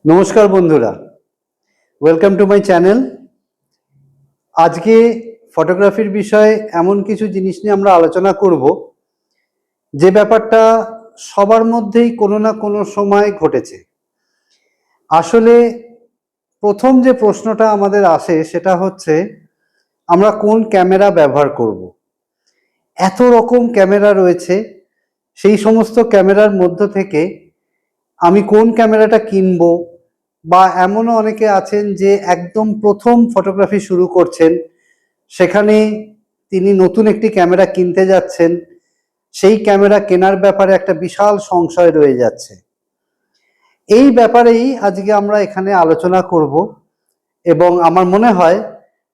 নমস্কার বন্ধুরা, welcome to my channel. আজকে ফটোগ্রাফির বিষয়ে এমন কিছু জিনিস নিয়ে আমরা আলোচনা করব যে ব্যাপারটা সবার মধ্যেই কোনো না কোনো সময় ঘটেছে। আসলে প্রথম যে প্রশ্নটা আমাদের আসে সেটা হচ্ছে আমরা কোন ক্যামেরা ব্যবহার করব। এত রকম ক্যামেরা রয়েছে, সেই সমস্ত ক্যামেরার মধ্য থেকে আমি কোন ক্যামেরাটা কিনবো, বা এমনও অনেকে আছেন যে একদম প্রথম ফটোগ্রাফি শুরু করছেন, সেখানে তিনি নতুন একটি ক্যামেরা কিনতে যাচ্ছেন, সেই ক্যামেরা কেনার ব্যাপারে একটা বিশাল সংশয় রয়ে যাচ্ছে। এই ব্যাপারেই আজকে আমরা এখানে আলোচনা করব এবং আমার মনে হয়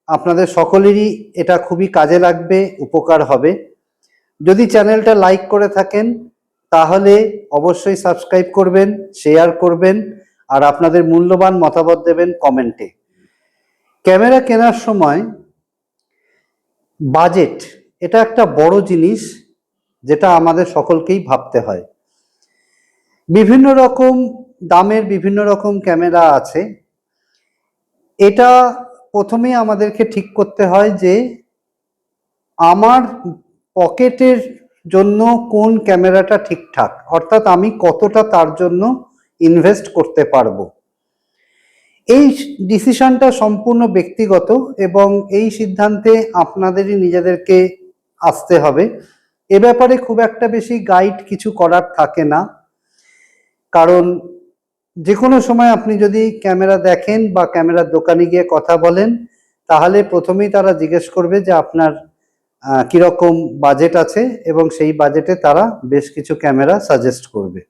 আপনাদের সকলেরই এটা খুবই কাজে লাগবে, উপকার হবে। যদি চ্যানেলটা লাইক করে থাকেন তাহলে অবশ্যই সাবস্ক্রাইব করবেন, শেয়ার করবেন আর আপনাদের মূল্যবান মতামত দেবেন কমেন্টে। ক্যামেরা কেনার সময় বাজেট এটা একটা বড় জিনিস, যেটা আমাদের সকলকেই ভাবতে হয়। বিভিন্ন রকম দামের বিভিন্ন রকম ক্যামেরা আছে। এটা প্রথমেই আমাদেরকে ঠিক করতে হয় যে আমার পকেটের জন্য কোন ক্যামেরাটা ঠিকঠাক, অর্থাৎ আমি কতটা তার জন্য ইনভেস্ট করতে পারবো। এই ডিসিশনটা সম্পূর্ণ ব্যক্তিগত এবং এই সিদ্ধান্তে আপনাদেরই নিজেদেরকে আসতে হবে। এ ব্যাপারে খুব একটা বেশি গাইড কিছু করার থাকে না, কারণ যে কোনো সময় আপনি যদি ক্যামেরা দেখেন বা ক্যামেরার দোকানে গিয়ে কথা বলেন, তাহলে প্রথমেই তারা জিজ্ঞেস করবে যে আপনার কিরকম বাজেট আছে এবং সেই বাজেটে তারা বেশ কিছু ক্যামেরা সাজেস্ট করবে।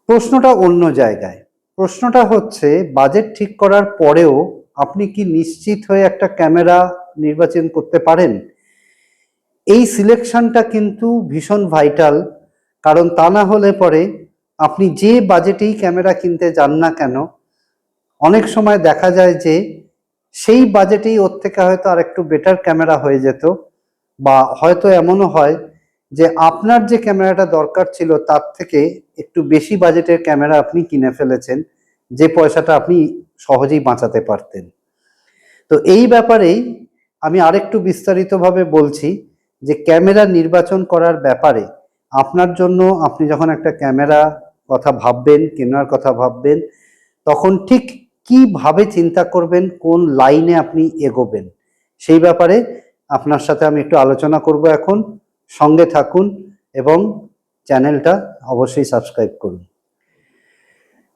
প্রশ্নটা অন্য জায়গায়। প্রশ্নটা হচ্ছে বাজেট ঠিক করার পরেও আপনি কি নিশ্চিত হয়ে একটা ক্যামেরা নির্বাচন করতে পারেন? এই সিলেকশনটা কিন্তু ভীষণ ভাইটাল, কারণ তা না হলে পরে আপনি যে বাজেটেই ক্যামেরা কিনতে যান না কেন, অনেক সময় দেখা যায় যে সেই বাজেটেই ওর থেকে হয়তো আর একটু বেটার ক্যামেরা হয়ে যেত, বা হয়তো এমনও হয় যে আপনার যে ক্যামেরাটা দরকার ছিল তার থেকে একটু বেশি বাজেটের ক্যামেরা আপনি কিনে ফেলেছেন, যে পয়সাটা আপনি সহজেই বাঁচাতে পারতেন। তো এই ব্যাপারেই আমি আরেকটু বিস্তারিতভাবে বলছি যে ক্যামেরা নির্বাচন করার ব্যাপারে আপনার জন্য, আপনি যখন একটা ক্যামেরা কথা ভাববেন, কেনার কথা ভাববেন, তখন ঠিক কিভাবে চিন্তা করবেন, কোন লাইনে আপনি এগোবেন, সেই ব্যাপারে আপনার সাথে আমি একটু আলোচনা করব এখন। সঙ্গে থাকুন এবং চ্যানেলটা অবশ্যই সাবস্ক্রাইব করুন।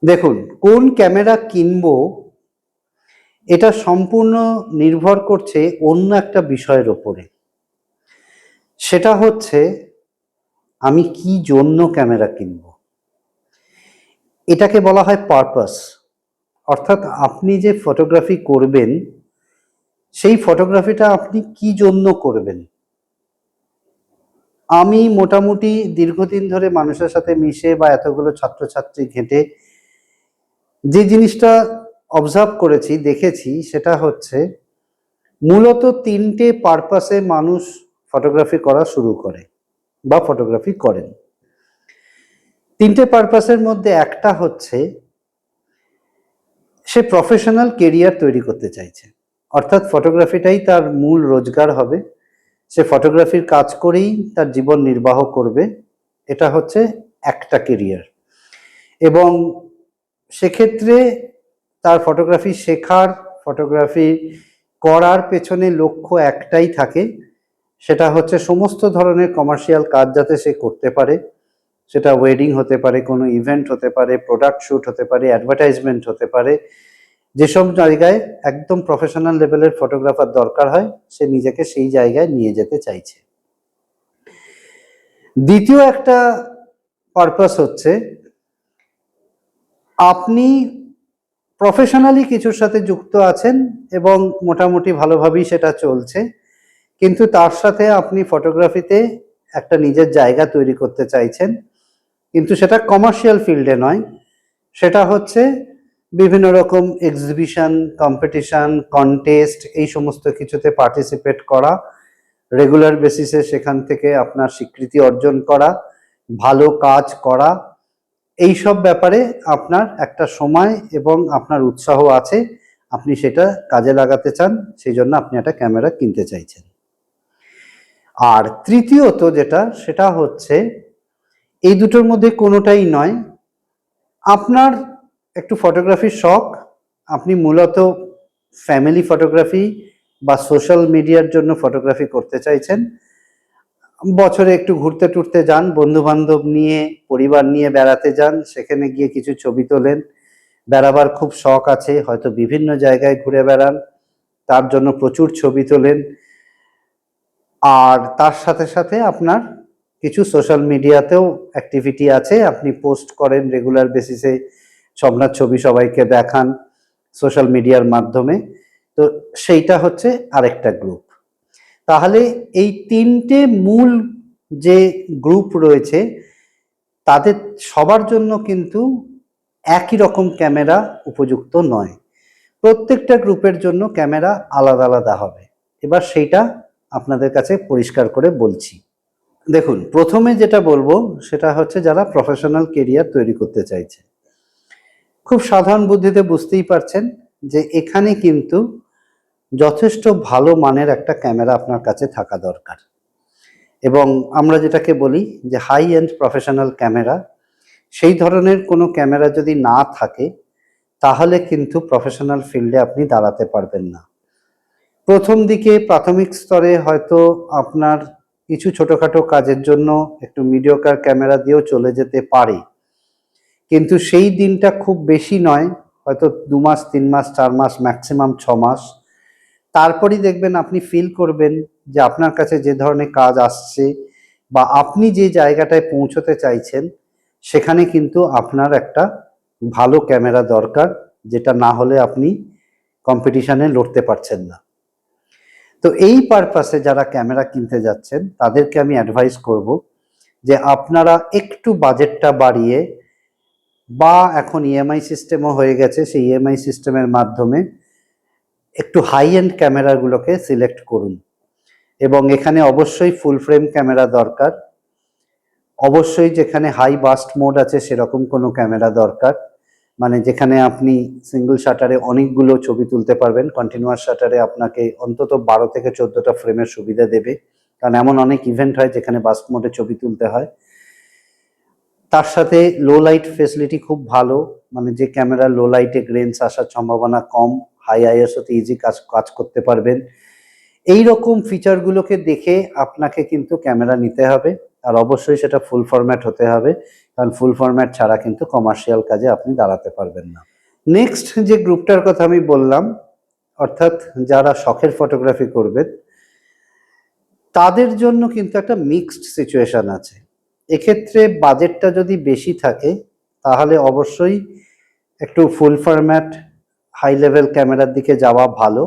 দেখুন, কোন ক্যামেরা কিনবো এটা সম্পূর্ণ নির্ভর করছে অন্য একটা বিষয়ের ওপরে। সেটা হচ্ছে আমি কি জন্য ক্যামেরা কিনবো। এটাকে বলা হয় পারপাস, অর্থাৎ আপনি যে ফটোগ্রাফি করবেন সেই ফটোগ্রাফিটা আপনি কি জন্য করবেন। আমি মোটামুটি দীর্ঘদিন ধরে মানুষের সাথে মিশে বা এতগুলো ছাত্রছাত্রী ঘেঁটে যে জিনিসটা অবজার্ভ করেছি, দেখেছি, সেটা হচ্ছে মূলত তিনটে পারপাসে মানুষ ফটোগ্রাফি করা শুরু করে বা ফটোগ্রাফি করেন। তিনটে পারপাসের মধ্যে একটা হচ্ছে সে প্রফেশনাল কেরিয়ার তৈরি করতে চাইছে, অর্থাৎ ফটোগ্রাফিটাই তার মূল রোজগার হবে, সে ফটোগ্রাফির কাজ করেই তার জীবন নির্বাহ করবে। এটা হচ্ছে একটা কেরিয়ার, এবং সেক্ষেত্রে তার ফটোগ্রাফি শেখার, ফটোগ্রাফি করার পেছনে লক্ষ্য একটাই থাকে, সেটা হচ্ছে সমস্ত ধরনের কমার্শিয়াল কাজ যাতে সে করতে পারে। সেটা ওয়েডিং হতে পারে, কোনো ইভেন্ট হতে পারে, প্রোডাক্ট শ্যুট হতে পারে, অ্যাডভার্টাইজমেন্ট হতে পারে। যেসব জায়গায় একদম প্রফেশনাল লেভেলের ফটোগ্রাফার দরকার হয়, সে নিজেকে সেই জায়গায় নিয়ে যেতে চাইছে। দ্বিতীয় একটা পারপাস হচ্ছে আপনি প্রফেশনালি কিছুর সাথে যুক্ত আছেন এবং মোটামুটি ভালোভাবেই সেটা চলছে, কিন্তু তার সাথে আপনি ফটোগ্রাফিতে একটা নিজের জায়গা তৈরি করতে চাইছেন, কিন্তু সেটা কমার্শিয়াল ফিল্ডে নয়, সেটা হচ্ছে বিভিন্ন রকম এক্সিবিশন, কম্পিটিশন, কন্টেস্ট, এই সমস্ত কিছুতে পার্টিসিপেট করা, রেগুলার বেসিসে সেখান থেকে আপনার স্বীকৃতি অর্জন করা, ভালো কাজ করা। এই সব ব্যাপারে আপনার একটা সময় এবং আপনার উৎসাহ আছে, আপনি সেটা কাজে লাগাতে চান, সেই জন্য আপনি একটা ক্যামেরা কিনতে চাইছেন। আর তৃতীয়ত যেটা, সেটা হচ্ছে এই দুটোর মধ্যে কোনোটাই নয়, আপনার একটু ফটোগ্রাফির শখ, আপনি মূলত ফ্যামিলি ফটোগ্রাফি বা সোশ্যাল মিডিয়ার জন্য ফটোগ্রাফি করতে চাইছেন, বছরে একটু ঘুরতে টুরতে যান, বন্ধু বান্ধব নিয়ে পরিবার নিয়ে বেড়াতে যান, সেখানে গিয়ে কিছু ছবি তোলেন, বেড়াবার খুব শখ আছে, হয়তো বিভিন্ন জায়গায় ঘুরে বেড়ান, তার জন্য প্রচুর ছবি তোলেন, আর তার সাথে সাথে আপনার কিছু সোশ্যাল মিডিয়াতেও অ্যাক্টিভিটি আছে, আপনি পোস্ট করেন রেগুলার বেসিসে, আপনার ছবি সবাইকে দেখান সোশ্যাল মিডিয়ার মাধ্যমে, তো সেইটা হচ্ছে আরেকটা গ্রুপ। তাহলে এই তিনটে মূল যে গ্রুপ রয়েছে তাদের সবার জন্য কিন্তু একই রকম ক্যামেরা উপযুক্ত নয়, প্রত্যেকটা গ্রুপের জন্য ক্যামেরা আলাদা আলাদা হবে। এবার সেইটা আপনাদের কাছে পরিষ্কার করে বলছি। দেখুন, প্রথমে যেটা বলবো সেটা হচ্ছে যারা প্রফেশনাল কেরিয়ার তৈরি করতে চাইছে, খুব সাধারণ বুদ্ধিতে বুঝতেই পারছেন যে এখানে কিন্তু যথেষ্ট ভালো মানের একটা ক্যামেরা আপনার কাছে থাকা দরকার, এবং আমরা যেটাকে বলি যে হাই এন্ড প্রফেশনাল ক্যামেরা, সেই ধরনের কোনো ক্যামেরা যদি না থাকে তাহলে কিন্তু প্রফেশনাল ফিল্ডে আপনি দাঁড়াতে পারবেন না। প্রথম দিকে প্রাথমিক স্তরে হয়তো আপনার কিছু ছোটোখাটো কাজের জন্য একটু মিডিওকার ক্যামেরা দিয়েও চলে যেতে পারে, কিন্তু সেই দিনটা খুব বেশি নয়, হয়তো 2 মাস 3 মাস 4 মাস ম্যাক্সিমাম 6 মাস, তারপরই দেখবেন আপনি ফিল করবেন যে আপনার কাছে যে ধরনের কাজ আসছে বা আপনি যে জায়গাটায় পৌঁছতে চাইছেন সেখানে কিন্তু আপনার একটা ভালো ক্যামেরা দরকার, যেটা না হলে আপনি কম্পিটিশনে লড়তে পারছেন না। তো এই পারপাসে যারা ক্যামেরা কিনতে যাচ্ছেন তাদেরকে আমি অ্যাডভাইস করব যে আপনারা একটু বাজেটটা বাড়িয়ে, বা এখন ইএমআই সিস্টেমও হয়ে গেছে, সেই ইএমআই সিস্টেমের মাধ্যমে একটু হাই এন্ড ক্যামেরাগুলোকে সিলেক্ট করুন, এবং এখানে অবশ্যই ফুল ফ্রেম ক্যামেরা দরকার, অবশ্যই যেখানে হাই বাস্ট মোড আছে সেরকম কোনো ক্যামেরা দরকার, মানে যেখানে আপনি সিঙ্গল শাটারে অনেকগুলো ছবি তুলতে পারবেন, কন্টিনিউয়াস শাটারে আপনাকে অন্তত 12 থেকে 14টা ফ্রেমের সুবিধা দেবে, কারণ এমন অনেক ইভেন্ট হয় যেখানে বাস্ট মোডে ছবি তুলতে হয়। তার সাথে লো লাইট ফেসিলিটি খুব ভালো, মানে যে ক্যামেরা লো লাইটে গ্রেনস আসার সম্ভাবনা কম, হাই আইএসওতে ইজি কাজ করতে পারবেন, এই রকম ফিচারগুলোকে দেখে আপনাকে কিন্তু ক্যামেরা নিতে হবে, আর অবশ্যই সেটা ফুল ফরম্যাট হতে হবে, কারণ ফুল ফরম্যাট ছাড়া কিন্তু কমার্শিয়াল কাজে আপনি দাঁড়াতে পারবেন না। নেক্সট যে গ্রুপটার কথা আমি বললাম, অর্থাৎ যারা শখের ফটোগ্রাফি করবেন, তাদের জন্য কিন্তু একটা মিক্সড সিচুয়েশন আছে। এক্ষেত্রে বাজেটটা যদি বেশি থাকে তাহলে অবশ্যই একটু ফুল ফরম্যাট হাই লেভেল ক্যামেরার দিকে যাওয়া ভালো,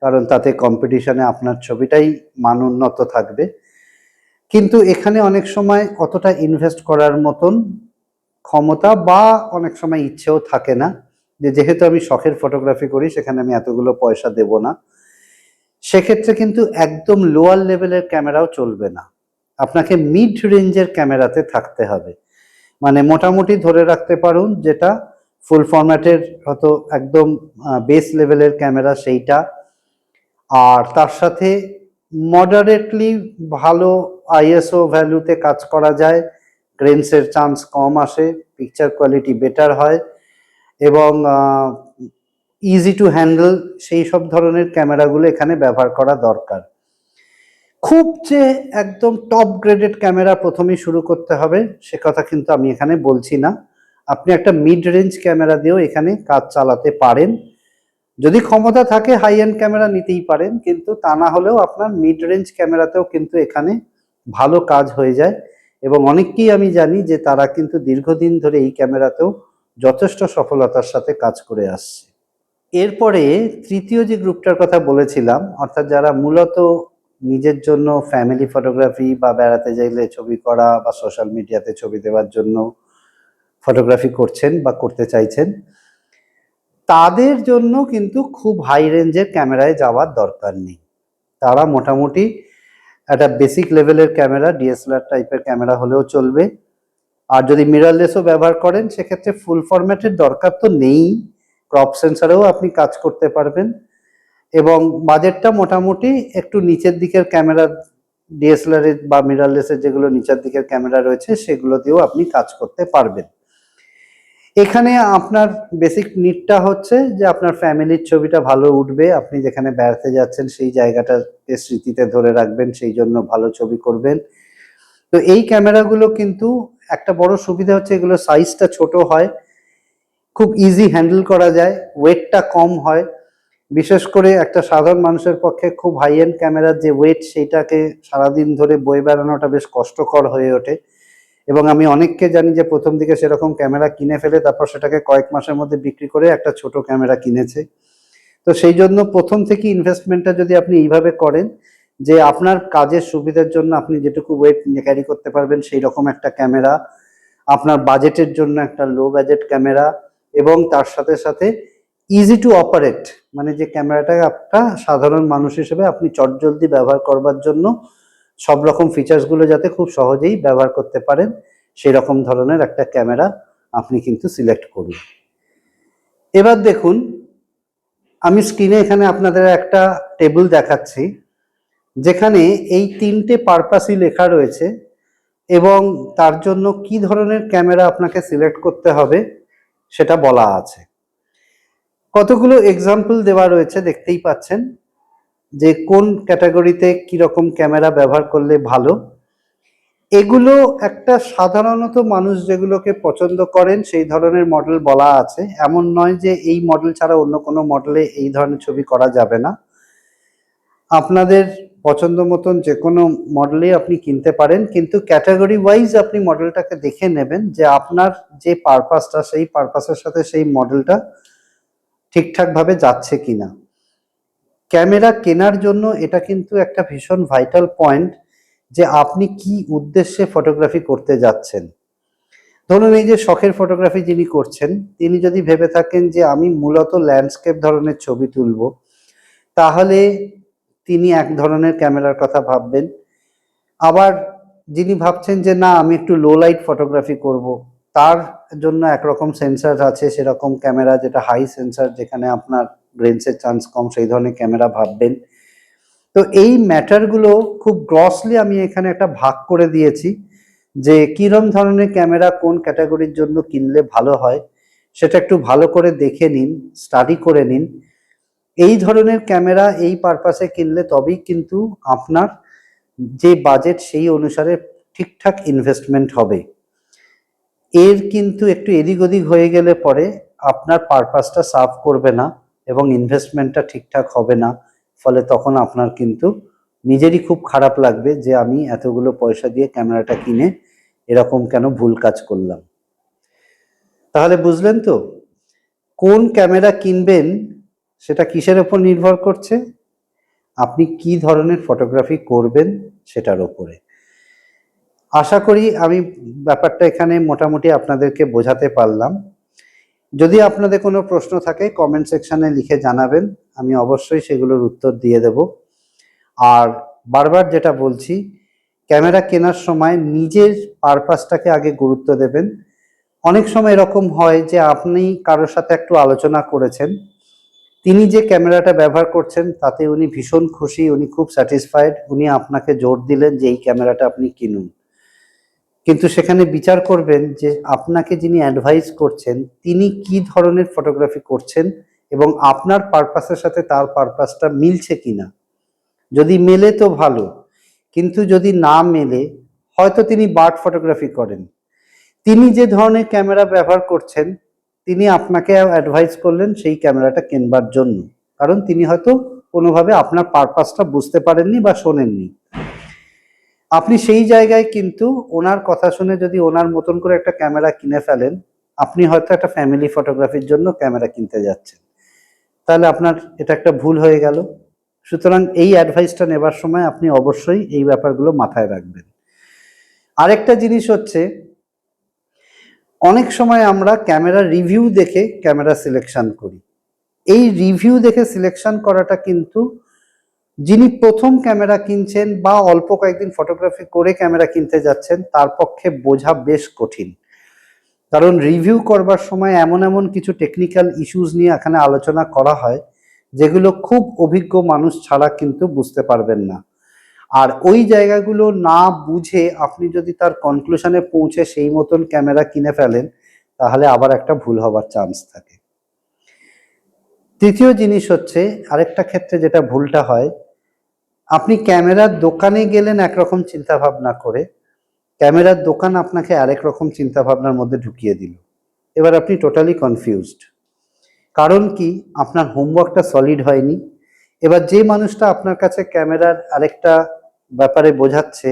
কারণ তাতে কম্পিটিশনে আপনার ছবিটাই মানোন্নত থাকবে, কিন্তু এখানে অনেক সময় অতটা ইনভেস্ট করার মতন ক্ষমতা বা অনেক সময় ইচ্ছেও থাকে না, যে যেহেতু আমি শখের ফটোগ্রাফি করি সেখানে আমি এতগুলো পয়সা দেব না। সেক্ষেত্রে কিন্তু একদম লোয়ার লেভেলের ক্যামেরাও চলবে না, আপনাকে মিড রেঞ্জের ক্যামেরাতে থাকতে হবে, মানে মোটামুটি ধরে রাখতে পারুন যেটা ফুল ফরম্যাটের হয়তো একদম বেস লেভেলের ক্যামেরা সেইটা, আর তার সাথে মডারেটলি ভালো আইএসও ভ্যালুতে কাজ করা যায়, গ্রেনসের চান্স কম আসে, পিকচার কোয়ালিটি বেটার হয়, এবং ইজি টু হ্যান্ডেল, সেই সব ধরনের ক্যামেরাগুলো এখানে ব্যবহার করা দরকার। খুব যে একদম টপ গ্রেডেড ক্যামেরা প্রথমেই শুরু করতে হবে সে কথা কিন্তু আমি এখানে বলছি না, আপনি একটা মিড রেঞ্জ ক্যামেরা দিয়েও এখানে কাজ চালাতে পারেন, যদি ক্ষমতা থাকে হাই এন্ড ক্যামেরা নিতেই পারেন, কিন্তু তা না হলেও আপনার মিড রেঞ্জ ক্যামেরাতেও কিন্তু এখানে ভালো কাজ হয়ে যায়, এবং অনেককেই আমি জানি যে তারা কিন্তু দীর্ঘদিন ধরে এই ক্যামেরাতেও যথেষ্ট সফলতার সাথে কাজ করে আসছে। এরপরে তৃতীয় যে গ্রুপটার কথা বলেছিলাম, অর্থাৎ যারা মূলত নিজের জন্য ফ্যামিলি ফটোগ্রাফি বা বেড়াতে যাইলে ছবি করা বা সোশ্যাল মিডিয়াতে ছবি দেওয়ার জন্য ফটোগ্রাফি করছেন বা করতে চাইছেন, তাদের জন্য কিন্তু খুব হাই রেঞ্জের ক্যামেরায় যাওয়ার দরকার নেই, তারা মোটামুটি একটা বেসিক লেভেলের ক্যামেরা ডিএসএলআর টাইপের ক্যামেরা হলেও চলবে, আর যদি মিররলেসও ব্যবহার করেন সেক্ষেত্রে ফুল ফরম্যাটের দরকার তো নেই, ক্রপ সেন্সরেও আপনি কাজ করতে পারবেন। এবং বাজেটটা মোটামুটি একটু নিচের দিকের ক্যামেরা, ডিএসএলআর এর বা মিররলেসের যেগুলো নিচের দিকের ক্যামেরা রয়েছে সেগুলো দিয়েও আপনি কাজ করতে পারবেন। এখানে আপনার বেসিক নিডটা হচ্ছে যে আপনার ফ্যামিলির ছবিটা ভালো উঠবে, আপনি যেখানে বেড়াতে যাচ্ছেন সেই জায়গাটাকে স্মৃতিতে ধরে রাখবেন, সেই জন্য ভালো ছবি করবেন। তো এই ক্যামেরাগুলো কিন্তু একটা বড় সুবিধা হচ্ছে এগুলো সাইজটা ছোট হয়, খুব ইজি হ্যান্ডেল করা যায়, ওয়েটটা কম হয়। বিশেষ করে একটা সাধারণ মানুষের পক্ষে খুব হাই এন্ড ক্যামেরার যে ওয়েট সেইটাকে সারাদিন ধরে বয়ে বেড়ানোটা বেশ কষ্টকর হয়ে ওঠে। এবং আমি অনেককে জানি যে প্রথম দিকে সেরকম ক্যামেরা কিনে ফেলে তারপর সেটাকে কয়েক মাসের মধ্যে বিক্রি করে একটা ছোট ক্যামেরা কিনেছে। তো সেই জন্য প্রথম থেকে ইনভেস্টমেন্টটা যদি আপনি এইভাবে করেন যে আপনার কাজের সুবিধার জন্য আপনি যেটুকু ওয়েট ক্যারি করতে পারবেন সেই রকম একটা ক্যামেরা, আপনার বাজেটের জন্য একটা লো বাজেট ক্যামেরা, এবং তার সাথে সাথে ইজি টু অপারেট, মানে যে ক্যামেরাটা একটা সাধারণ মানুষ হিসেবে আপনি চটজলদি ব্যবহার করবার জন্য সব রকম ফিচার্সগুলো যাতে খুব সহজেই ব্যবহার করতে পারেন সেই রকম ধরনের একটা ক্যামেরা আপনি কিন্তু সিলেক্ট করুন। এবার দেখুন, আমি স্ক্রিনে এখানে আপনাদের একটা টেবিল দেখাচ্ছি যেখানে এই 3টে পারপাসই লেখা রয়েছে এবং তার জন্য কি ধরনের ক্যামেরা আপনাকে সিলেক্ট করতে হবে সেটা বলা আছে। কতগুলো এক্সাম্পল দেওয়া রয়েছে, দেখতেই পাচ্ছেন যে কোন ক্যাটাগরিতে কিরকম ক্যামেরা ব্যবহার করলে ভালো। এগুলো একটা সাধারণত মানুষ যেগুলোকে পছন্দ করেন সেই ধরনের মডেল বলা আছে, এমন নয় যে এই মডেল ছাড়া অন্য কোনো মডেলে এই ধরনের ছবি করা যাবে না। আপনাদের পছন্দ মতন যে কোনো মডেলই আপনি কিনতে পারেন, কিন্তু ক্যাটাগরি ওয়াইজ আপনি মডেলটাকে দেখে নেবেন যে আপনার যে পারপাসটা সেই পারপাসের সাথে সেই মডেলটা ঠিকঠাকভাবে যাচ্ছে কিনা। ক্যামেরা কেনার জন্য এটা কিন্তু একটা ভীষণ ভাইটাল পয়েন্ট যে আপনি কি উদ্দেশ্যে ফটোগ্রাফি করতে যাচ্ছেন। ধরুন এই যে শখের ফটোগ্রাফি যিনি করছেন তিনি যদি ভেবে থাকেন যে আমি মূলত ল্যান্ডস্কেপ ধরনের ছবি তুলব, তাহলে তিনি এক ধরনের ক্যামেরার কথা ভাববেন। আবার যিনি ভাবছেন যে না আমি একটু লো লাইট ফটোগ্রাফি করব, তার জন্য একরকম সেন্সার আছে, সেরকম ক্যামেরা যেটা হাই সেন্সার যেখানে আপনার গ্রেন্সের চান্স কম সেই ধরনের ক্যামেরা ভাববেন। তো এই ম্যাটারগুলো খুব গ্রসলি আমি এখানে একটা ভাগ করে দিয়েছি যে কিরম ধরনের ক্যামেরা কোন ক্যাটাগরির জন্য কিনলে ভালো হয় সেটা একটু ভালো করে দেখে নিন, স্টাডি করে নিন। এই ধরনের ক্যামেরা এই পারপাসে কিনলে তবেই কিন্তু আপনার যে বাজেট সেই অনুসারে ঠিকঠাক ইনভেস্টমেন্ট হবে। এর কিন্তু একটু এদিক ওদিক হয়ে গেলে পরে আপনার পারপাসটা সার্ভ করবে না এবং ইনভেস্টমেন্টটা ঠিকঠাক হবে না, ফলে তখন আপনার কিন্তু নিজেরই খুব খারাপ লাগবে যে আমি এতগুলো পয়সা দিয়ে ক্যামেরাটা কিনে এরকম কেন ভুল কাজ করলাম। তাহলে বুঝলেন তো কোন ক্যামেরা কিনবেন সেটা কিসের ওপর নির্ভর করছে, আপনি কি ধরনের ফটোগ্রাফি করবেন সেটার ওপরে। আশা করি আমি ব্যাপারটা এখানে মোটামুটি আপনাদেরকে বোঝাতে পারলাম। যদি আপনাদের কোনো প্রশ্ন থাকে কমেন্ট সেকশনে লিখে জানাবেন, আমি অবশ্যই সেগুলোর উত্তর দিয়ে দেব। আর বারবার যেটা বলছি, ক্যামেরা কেনার সময় নিজের পারপাসটাকে আগে গুরুত্ব দেবেন। অনেক সময় এরকম হয় যে আপনি কারোর সাথে একটু আলোচনা করেছেন, তিনি যে ক্যামেরাটা ব্যবহার করছেন তাতে উনি ভীষণ খুশি, উনি খুব স্যাটিসফাইড, উনি আপনাকে জোর দিলেন যে এই ক্যামেরাটা আপনি কিনুন। কিন্তু সেখানে বিচার করবেন যে আপনাকে যিনি অ্যাডভাইস করছেন তিনি কি ধরনের ফটোগ্রাফি করছেন এবং আপনার পারপাসের সাথে তার পারপাসটা মিলছে কিনা। যদি মেলে তো ভালো, কিন্তু যদি না মেলে, হয়তো তিনি বার্ড ফটোগ্রাফি করেন, তিনি যে ধরনের ক্যামেরা ব্যবহার করছেন তিনি আপনাকে অ্যাডভাইস করলেন সেই ক্যামেরাটা কেনবার জন্য, কারণ তিনি হয়তো কোনোভাবে আপনার পারপাসটা বুঝতে পারেননি বা শোনেননি। আপনি সেই জায়গায় কিন্তু ওনার কথা শুনে যদি ওনার মতন করে একটা ক্যামেরা কিনে ফেলেন, আপনি হয়তো একটা ফ্যামিলি ফটোগ্রাফির জন্য ক্যামেরা কিনতে যাচ্ছেন, তাহলে আপনার এটা একটা ভুল হয়ে গেল। সুতরাং এই অ্যাডভাইসটা নেবার সময় আপনি অবশ্যই এই ব্যাপারগুলো মাথায় রাখবেন। আরেকটা জিনিস হচ্ছে, অনেক সময় আমরা ক্যামেরা রিভিউ দেখে ক্যামেরা সিলেকশন করি। এই রিভিউ দেখে সিলেকশন করাটা কিন্তু যিনি প্রথম ক্যামেরা কিনছেন বা অল্প কয়েকদিন ফটোগ্রাফি করে ক্যামেরা কিনতে যাচ্ছেন তার পক্ষে বোঝা বেশ কঠিন, কারণ রিভিউ করবার সময় এমন এমন কিছু টেকনিক্যাল ইস্যুস নিয়ে এখানে আলোচনা করা হয় যেগুলো খুব অভিজ্ঞ মানুষ ছাড়া কিন্তু বুঝতে পারবেন না। আর ওই জায়গাগুলো না বুঝে আপনি যদি তার কনক্লুশনে পৌঁছে সেই মতন ক্যামেরা কিনে ফেলেন তাহলে আবার একটা ভুল হবার চান্স থাকে। তৃতীয় জিনিস হচ্ছে, আরেকটা ক্ষেত্রে যেটা ভুলটা হয়, আপনি ক্যামেরার দোকানে গেলেন একরকম চিন্তা ভাবনা করে, ক্যামেরার দোকান আপনাকে আরেক রকম চিন্তা ভাবনার মধ্যে ঢুকিয়ে দিল। এবার আপনি টোটালি কনফিউজড। কারণ কি, আপনার হোমওয়ার্কটা সলিড হয়নি। এবার যে মানুষটা আপনার কাছে ক্যামেরার আরেকটা ব্যাপারে বোঝাচ্ছে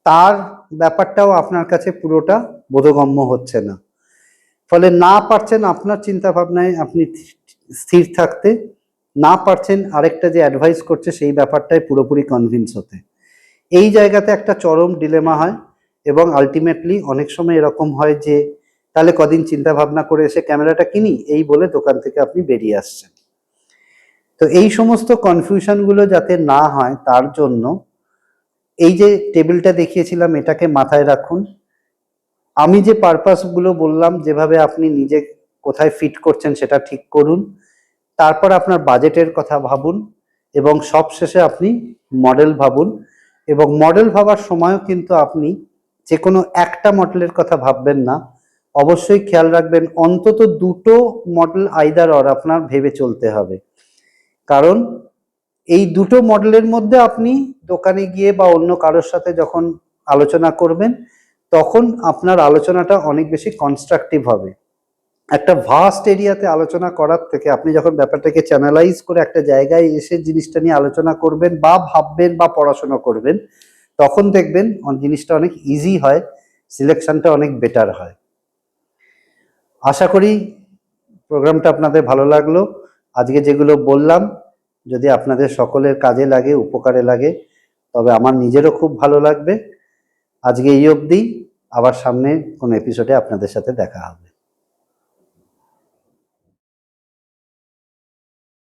তার ব্যাপারটাও আপনার কাছে পুরোটা বোধগম্য হচ্ছে না, ফলে না পারছেন আপনার চিন্তা ভাবনায় আপনি স্থির থাকতে, না পারছেন আরেকটা যে অ্যাডভাইস করছে সেই ব্যাপারটায় পুরোপুরি কনভিন্স হতে। এই জায়গাতে একটা চরম ডিলেমা হয় এবং আলটিমেটলি অনেক সময় এরকম হয় যে তাহলে কদিন চিন্তা ভাবনা করে এসে ক্যামেরাটা কিনি এই বলে দোকান থেকে আপনি বেরিয়ে আসছেন। তো এই সমস্ত কনফিউশনগুলো যাতে না হয় তার জন্য এই যে টেবিলটা দেখিয়েছিলাম এটাকে মাথায় রাখুন। আমি যে পারপাসগুলো বললাম, যেভাবে আপনি নিজে কোথায় ফিট করছেন সেটা ঠিক করুন, তারপর আপনার বাজেটের কথা ভাবুন এবং সবশেষে আপনি মডেল ভাবুন। এবং মডেল ভাবার সময়ও কিন্তু আপনি যে কোনো একটা মডেলের কথা ভাববেন না, অবশ্যই খেয়াল রাখবেন অন্তত দুটো মডেল আইদার অর আপনার ভেবে চলতে হবে। কারণ এই দুটো মডেলের মধ্যে আপনি দোকানে গিয়ে বা অন্য কারোর সাথে যখন আলোচনা করবেন তখন আপনার আলোচনাটা অনেক বেশি কনস্ট্রাকটিভ হবে। একটা ভাস্ট এরিয়াতে আলোচনা করার থেকে আপনি যখন ব্যাপারটাকে চ্যানেলাইজ করে একটা জায়গায় এসে জিনিসটা নিয়ে আলোচনা করবেন বা ভাববেন বা পড়াশোনা করবেন, তখন দেখবেন জিনিসটা অনেক ইজি হয়, সিলেকশনটা অনেক বেটার হয়। আশা করি প্রোগ্রামটা আপনাদের ভালো লাগলো। আজকে যেগুলো বললাম যদি আপনাদের সকলের কাজে লাগে, উপকারে লাগে, তবে আমার নিজেরও খুব ভালো লাগবে। আজকে এই অবধি, আবার সামনে কোনো এপিসোডে আপনাদের সাথে দেখা হবে।